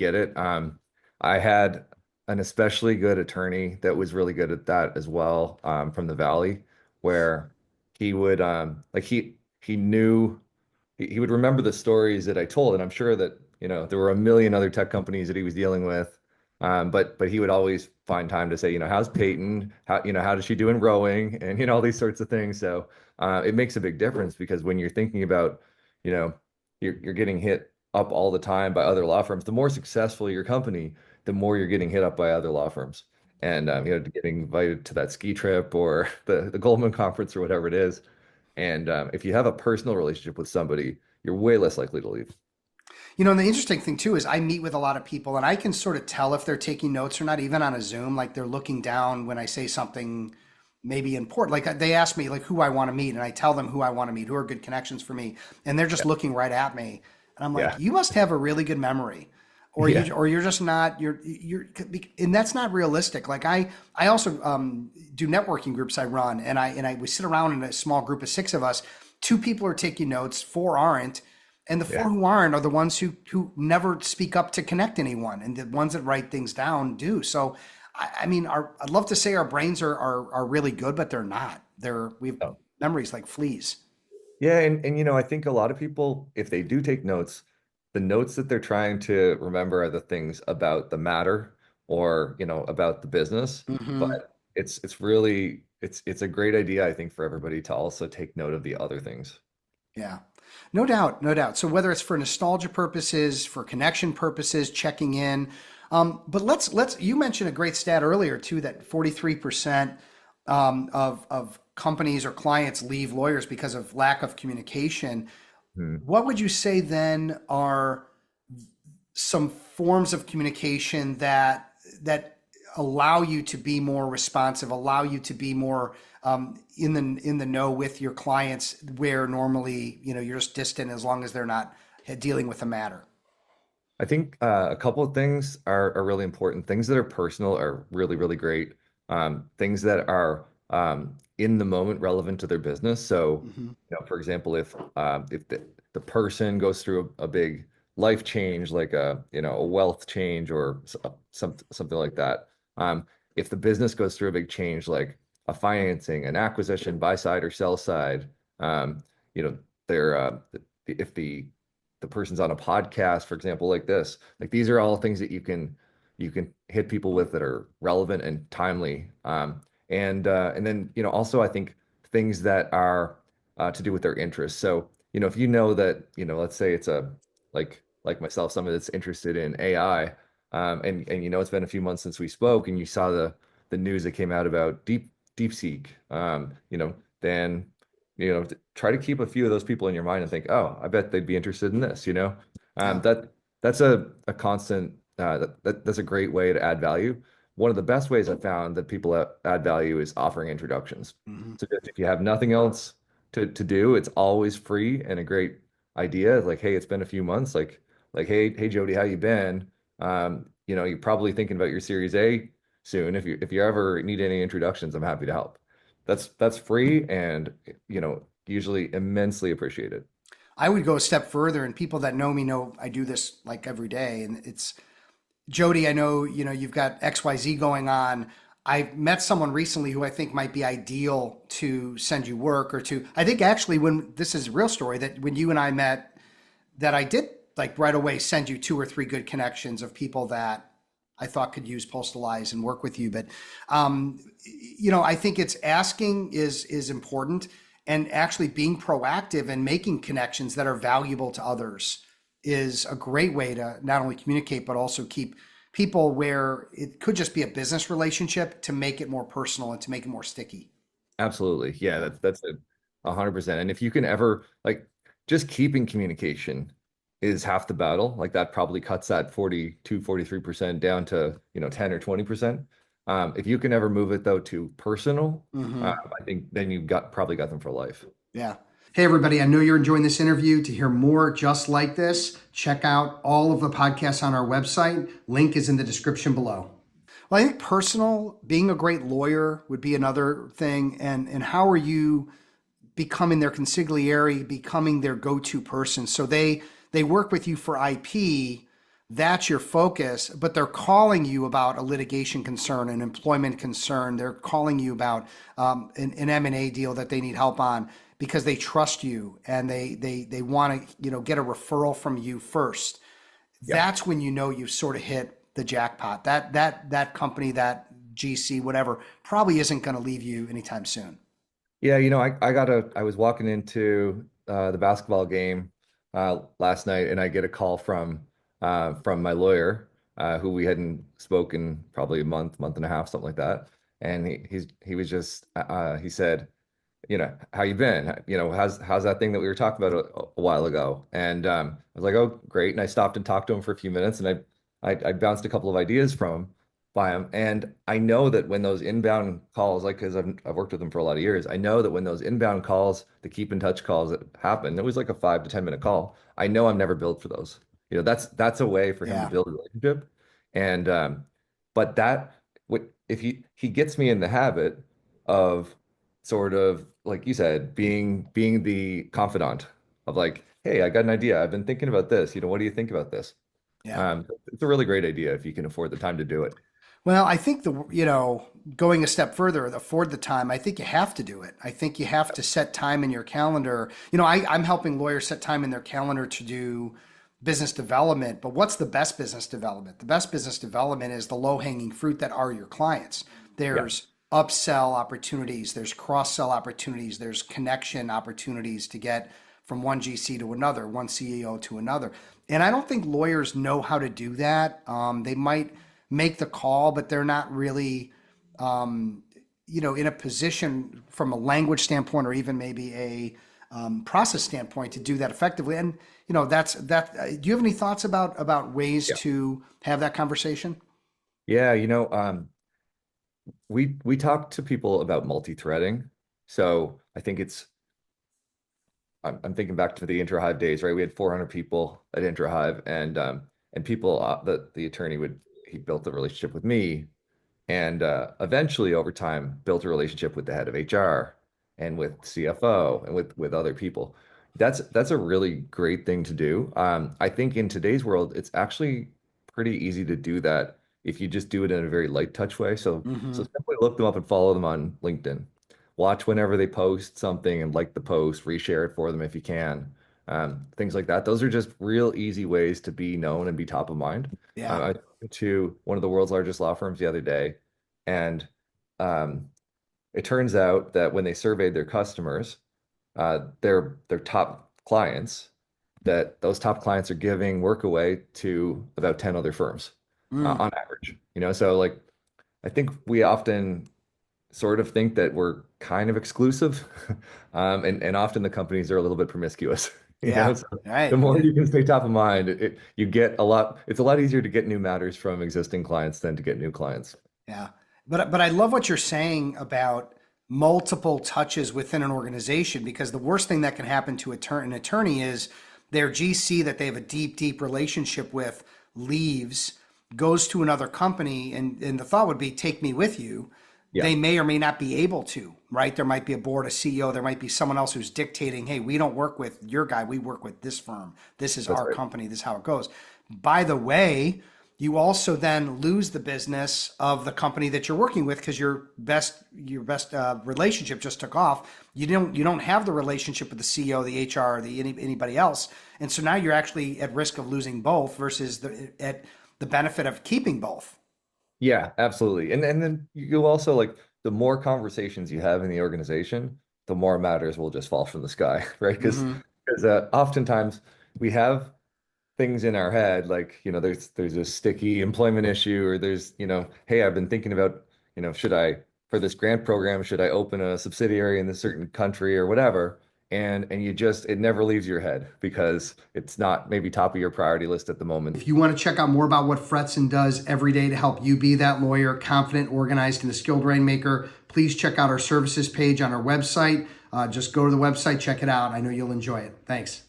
get it. I had an especially good attorney that was really good at that as well, from the Valley, where he would like he knew he would remember the stories that I told, and I'm sure that, there were a million other tech companies that he was dealing with. But he would always find time to say, how's Peyton? How does she do in rowing? And all these sorts of things. So it makes a big difference because when you're thinking about, you know, you're getting hit up all the time by other law firms. The more successful your company, the more you're getting hit up by other law firms. And getting invited to that ski trip or the Goldman conference or whatever it is. And if you have a personal relationship with somebody, you're way less likely to leave. And the interesting thing too is I meet with a lot of people and I can sort of tell if they're taking notes or not, even on a Zoom, like they're looking down when I say something maybe important. Like they ask me like who I want to meet and I tell them who I want to meet, who are good connections for me. And they're just Yeah. looking right at me. And I'm like, Yeah. you must have a really good memory. Or Yeah. you're just not, and that's not realistic. Like I also do networking groups I run and we sit around in a small group of six of us. Two people are taking notes, four aren't. And the four Yeah. who aren't are the ones who never speak up to connect anyone, and the ones that write things down do. So, I mean, I'd love to say our brains are really good, but they're not. We have Oh. memories like fleas. Yeah, and I think a lot of people, if they do take notes, the notes that they're trying to remember are the things about the matter or, about the business. Hmm. But it's a great idea, I think, for everybody to also take note of the other things. Yeah, no doubt, no doubt. So whether it's for nostalgia purposes, for connection purposes, checking in, but you mentioned a great stat earlier too that 43% of companies or clients leave lawyers because of lack of communication. Hmm. What would you say then are some forms of communication that allow you to be more responsive, allow you to be more in the know with your clients, where normally you're just distant as long as they're not dealing with a matter? I think a couple of things are really important. Things that are personal are really, really great. Things that are in the moment relevant to their business. So, Hmm. for example, if the person goes through a big life change, like a wealth change or something like that. If the business goes through a big change, like a financing, an acquisition, buy side or sell side, you know, they're if the person's on a podcast, for example, like this. Like these are all things that you can hit people with that are relevant and timely. And then also I think things that are to do with their interests. So if you know that let's say it's a like myself, somebody that's interested in AI, and it's been a few months since we spoke, and you saw the news that came out about DeepSeek, then try to keep a few of those people in your mind and think, oh, I bet they'd be interested in this, Yeah. that's a constant that's a great way to add value. One of the best ways I've found that people add value is offering introductions. Hmm. So just if you have nothing else to do, it's always free and a great idea. Like, hey, it's been a few months. Like, hey, Jody, how you been? You're probably thinking about your Series A soon. If you ever need any introductions, I'm happy to help. That's free and usually immensely appreciated. I would go a step further, and people that know me know I do this like every day. And it's Jody, I know you've got XYZ going on. I met someone recently who I think might be ideal to send you work or to. I think actually, when this is a real story, that when you and I met, that I did like right away send you two or three good connections of people that I thought could use Postilize and work with you. But I think it's asking is important, and actually being proactive and making connections that are valuable to others is a great way to not only communicate but also keep people where it could just be a business relationship to make it more personal and to make it more sticky. Absolutely. Yeah, Yeah. that's 100%. And if you can ever like just keeping communication is half the battle. Like that probably cuts that 42, 43% down to, 10 or 20%. If you can ever move it though to personal, Hmm. I think then you've probably got them for life. Yeah. Hey, everybody, I know you're enjoying this interview. To hear more just like this, check out all of the podcasts on our website. Link is in the description below. Well, I think personal, being a great lawyer would be another thing. And how are you becoming their consigliere, becoming their go-to person? So they work with you for IP, that's your focus, but they're calling you about a litigation concern, an employment concern. They're calling you about an M&A deal that they need help on because they trust you and they want to, get a referral from you first. Yeah. That's when you know you've sort of hit the jackpot. That company, that GC, whatever, probably isn't going to leave you anytime soon. Yeah, I was walking into the basketball game last night, and I get a call from my lawyer, who we hadn't spoken probably a month and a half, something like that. And he was just he said, how you been? How's that thing that we were talking about a while ago? And I was like, oh, great. And I stopped and talked to him for a few minutes, and I bounced a couple of ideas from him by him. And I know that when those inbound calls, like, because I've worked with him for a lot of years, I know that when those inbound calls, the keep in touch calls that happen, it was like a 5 to 10 minute call. I know I'm never billed for those. That's a way for him to Yeah. build a relationship. And but if he gets me in the habit of sort of like you said, being the confidant of like, hey, I got an idea. I've been thinking about this. What do you think about this? Yeah. It's a really great idea if you can afford the time to do it. Well, I think going a step further, afford the time. I think you have to do it. I think you have to set time in your calendar. I'm helping lawyers set time in their calendar to do business development, but what's the best business development? The best business development is the low-hanging fruit that are your clients. Yeah, There's upsell opportunities, there's cross-sell opportunities, there's connection opportunities to get from one GC to another, one CEO to another. And I don't think lawyers know how to do that. They might make the call, but they're not really, in a position from a language standpoint or even maybe a process standpoint to do that effectively. And that's that. Do you have any thoughts about ways yeah, to have that conversation? yeah. We talk to people about multi-threading. So I think I'm thinking back to the IntraHive days, right? We had 400 people at IntraHive, and people the attorney he built a relationship with me, and eventually over time built a relationship with the head of HR and with CFO and with other people. That's a really great thing to do. I think in today's world, it's actually pretty easy to do that if you just do it in a very light touch way. So Hmm. simply look them up and follow them on LinkedIn. Watch whenever they post something and like the post, reshare it for them if you can. Things like that. Those are just real easy ways to be known and be top of mind. Yeah. I talked to one of the world's largest law firms the other day, and um, it turns out that when they surveyed their customers, their top clients, that those top clients are giving work away to about 10 other firms Mm. on average. So like I think we often sort of think that we're kind of exclusive, and often the companies are a little bit promiscuous. Yeah. So the Right. more Yeah. you can stay top of mind, you get a lot. It's a lot easier to get new matters from existing clients than to get new clients. Yeah. But I love what you're saying about multiple touches within an organization because the worst thing that can happen to an attorney is their GC that they have a deep, deep relationship with leaves, goes to another company, and the thought would be take me with you. Yeah, They may or may not be able to, right? There might be a board, a CEO, there might be someone else who's dictating, hey, we don't work with your guy, we work with this firm. This is that's our right. company, this is how it goes. By the way, you also then lose the business of the company that you're working with because your best relationship just took off. You don't have the relationship with the CEO, the HR, or anybody else, and so now you're actually at risk of losing both versus at the benefit of keeping both. Yeah, absolutely. And then you also like the more conversations you have in the organization, the more matters will just fall from the sky, right? Hmm. Because oftentimes we have things in our head like there's a sticky employment issue, or there's hey, I've been thinking about should I, for this grant program, should I open a subsidiary in this certain country or whatever, and it never leaves your head because it's not maybe top of your priority list at the moment. If you want to check out more about what Fretzin does every day to help you be that lawyer, confident, organized, and a skilled rainmaker, please check out our services page on our website. Just go to the website, check it out. I know you'll enjoy it. Thanks.